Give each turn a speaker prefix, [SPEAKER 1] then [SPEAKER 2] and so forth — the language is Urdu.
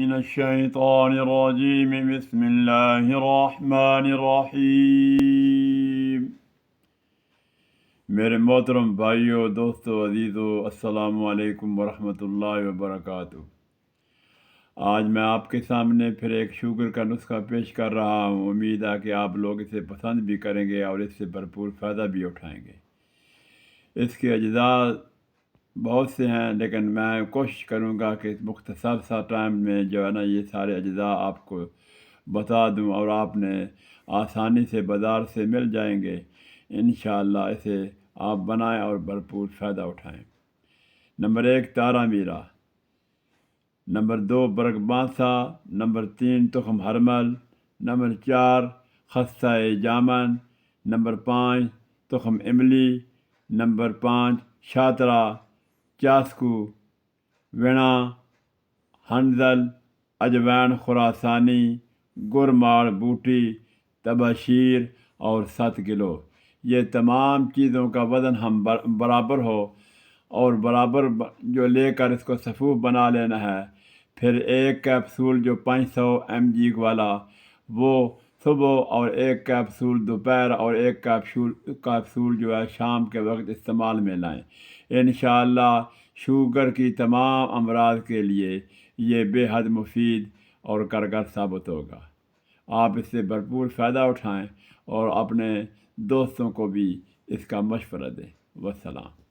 [SPEAKER 1] من الشیطان الرجیم بسم اللہ الرحمن الرحیم۔ میرے محترم بھائیوں، دوستوں، عزیزوں، السلام علیکم ورحمۃ اللہ وبرکاتہ۔ آج میں آپ کے سامنے پھر ایک شوگر کا نسخہ پیش کر رہا ہوں۔ امید ہے کہ آپ لوگ اسے پسند بھی کریں گے اور اس سے بھرپور فائدہ بھی اٹھائیں گے۔ اس کے اجزاء بہت سے ہیں، لیکن میں کوشش کروں گا کہ مختصر سا ٹائم میں جو ہے نا یہ سارے اجزاء آپ کو بتا دوں اور آپ نے آسانی سے بازار سے مل جائیں گے۔ انشاءاللہ اسے آپ بنائیں اور بھرپور فائدہ اٹھائیں۔ نمبر 1 تارا میرا، نمبر 2 برگ بانسا، نمبر 3 تخم ہرمل، نمبر 4 خستہ جامن، نمبر 5 تخم املی، نمبر 5 شاترا، چاسکو، وینا، ہنزل، اجوین خراسانی، گرمار بوٹی، تباشیر اور 7 کلو۔ یہ تمام چیزوں کا وزن ہم برابر ہو اور برابر جو لے کر اس کو صفوف بنا لینا ہے۔ پھر ایک کیپسول جو 500 mg والا وہ صبح اور ایک کیپسول دوپہر اور ایک کیپسول جو ہے شام کے وقت استعمال میں لائیں۔ انشاءاللہ شوگر کی تمام امراض کے لیے یہ بے حد مفید اور کارگر ثابت ہوگا۔ آپ اس سے بھرپور فائدہ اٹھائیں اور اپنے دوستوں کو بھی اس کا مشورہ دیں۔ والسلام۔